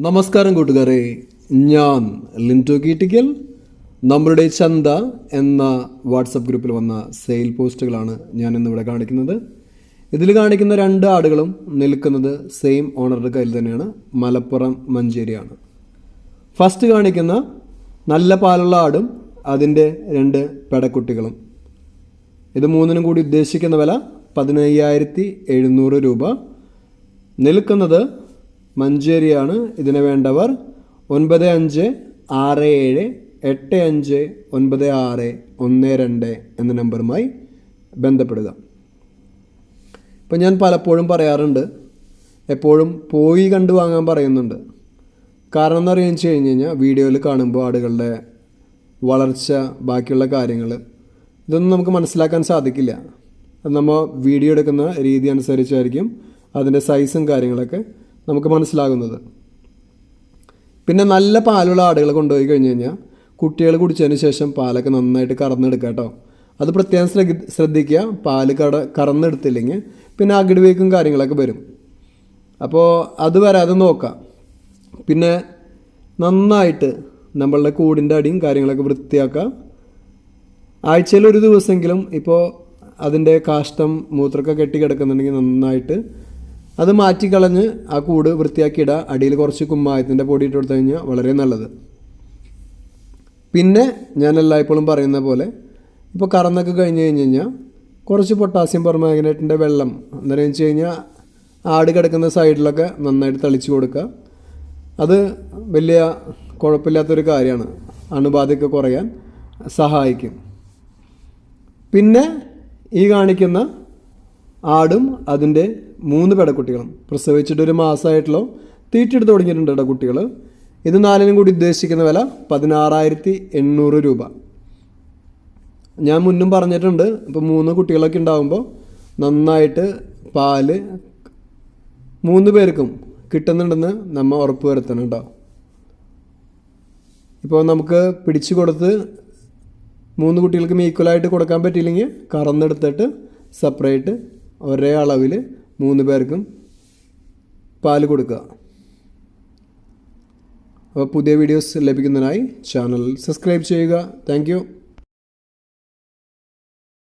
നമസ്കാരം കൂട്ടുകാരെ, ഞാൻ ലിൻറ്റോ കീറ്റിക്കൽ. നമ്മളുടെ ചന്ത എന്ന വാട്സപ്പ് ഗ്രൂപ്പിൽ വന്ന സെയിൽ പോസ്റ്റുകളാണ് ഞാൻ ഇന്നിവിടെ കാണിക്കുന്നത്. ഇതിൽ കാണിക്കുന്ന രണ്ട് ആടുകളും നിൽക്കുന്നത് സെയിം ഓണറുടെ കയ്യിൽ തന്നെയാണ്. മലപ്പുറം മഞ്ചേരിയാണ്. ഫസ്റ്റ് കാണിക്കുന്ന നല്ല പാലുള്ള ആടും അതിൻ്റെ രണ്ട് പെടക്കുട്ടികളും. ഇത് മൂന്നിനും കൂടി ഉദ്ദേശിക്കുന്ന വില 15,700 രൂപ. നിൽക്കുന്നത് മഞ്ചേരിയാണ്. ഇതിന് വേണ്ടവർ 9567859612 എന്ന നമ്പറുമായി ബന്ധപ്പെടുക. ഇപ്പം ഞാൻ പലപ്പോഴും പറയാറുണ്ട്, എപ്പോഴും പോയി കണ്ടു വാങ്ങാൻ പറയുന്നുണ്ട്. കാരണം എന്ന് അറിയാൻ വെച്ച് കഴിഞ്ഞ് കഴിഞ്ഞാൽ വീഡിയോയിൽ കാണുമ്പോൾ ആടുകളുടെ വളർച്ച, ബാക്കിയുള്ള കാര്യങ്ങൾ ഇതൊന്നും നമുക്ക് മനസ്സിലാക്കാൻ സാധിക്കില്ല. അത് നമ്മൾ വീഡിയോ എടുക്കുന്ന രീതി അനുസരിച്ചായിരിക്കും അതിൻ്റെ സൈസും കാര്യങ്ങളൊക്കെ നമുക്ക് മനസ്സിലാകുന്നത്. പിന്നെ നല്ല പാലുള്ള ആടുകൾ കൊണ്ടുപോയി കഴിഞ്ഞ് കഴിഞ്ഞാൽ കുട്ടികൾ കുടിച്ചതിന് ശേഷം പാലൊക്കെ നന്നായിട്ട് കറന്നെടുക്കുക കേട്ടോ. അത് പ്രത്യേകം ശ്രദ്ധിക്കുക. പാല് കറന്നെടുത്തില്ലെങ്കിൽ പിന്നെ അകിട് വീക്കും കാര്യങ്ങളൊക്കെ വരും. അപ്പോൾ അത് വരാതെ നോക്കാം. പിന്നെ നന്നായിട്ട് നമ്മളുടെ കൂടിൻ്റെ അടിയും കാര്യങ്ങളൊക്കെ വൃത്തിയാക്കുക. ആഴ്ചയിൽ ഒരു ദിവസമെങ്കിലും ഇപ്പോൾ അതിൻ്റെ കാഷ്ടം മൂത്രമൊക്കെ കെട്ടി കിടക്കുന്നുണ്ടെങ്കിൽ നന്നായിട്ട് അത് മാറ്റിക്കളഞ്ഞ് ആ കൂട് വൃത്തിയാക്കിയിടുക. അടിയിൽ കുറച്ച് കുമ്മായത്തിൻ്റെ പൊടി ഇട്ട് കൊടുത്തു കഴിഞ്ഞാൽ വളരെ നല്ലത്. പിന്നെ ഞാൻ എല്ലായ്പ്പോഴും പറയുന്ന പോലെ ഇപ്പോൾ കറന്നൊക്കെ കഴിഞ്ഞ് കഴിഞ്ഞാൽ കുറച്ച് പൊട്ടാസ്യം പെർമാംഗനേറ്റിൻ്റെ വെള്ളം എന്താണെന്ന് വെച്ച് കഴിഞ്ഞാൽ ആട് കിടക്കുന്ന സൈഡിലൊക്കെ നന്നായിട്ട് തളിച്ച് കൊടുക്കുക. അത് വലിയ കുഴപ്പമില്ലാത്തൊരു കാര്യമാണ്. അണുബാധയൊക്കെ കുറയാൻ സഹായിക്കും. പിന്നെ ഈ കാണിക്കുന്ന ആടും അതിൻ്റെ 3 പെടക്കുട്ടികളും പ്രസവിച്ചിട്ട് ഒരു മാസമായിട്ടുള്ളൂ. തീറ്റെടുത്ത് തുടങ്ങിയിട്ടുണ്ട് കുട്ടികൾ. ഇത് 4നും കൂടി ഉദ്ദേശിക്കുന്ന വില 16,800 രൂപ. ഞാൻ മുന്നും പറഞ്ഞിട്ടുണ്ട്, ഇപ്പോൾ 3 കുട്ടികളൊക്കെ ഉണ്ടാകുമ്പോൾ നന്നായിട്ട് പാല് 3 പേർക്കും കിട്ടുന്നുണ്ടെന്ന് നമ്മൾ ഉറപ്പ് വരുത്തണം കേട്ടോ. ഇപ്പോൾ നമുക്ക് പിടിച്ചു കൊടുത്ത് 3 കുട്ടികൾക്കും ഈക്വലായിട്ട് കൊടുക്കാൻ പറ്റിയില്ലെങ്കിൽ കറന്നെടുത്തിട്ട് സെപ്പറേറ്റ് ഒരേ അളവിൽ 3 പേർക്കും പാല് കൊടുക്കുക. അപ്പോൾ പുതിയ വീഡിയോസ് ലഭിക്കുന്നതിനായി ചാനൽ സബ്സ്ക്രൈബ് ചെയ്യുക. Thank you.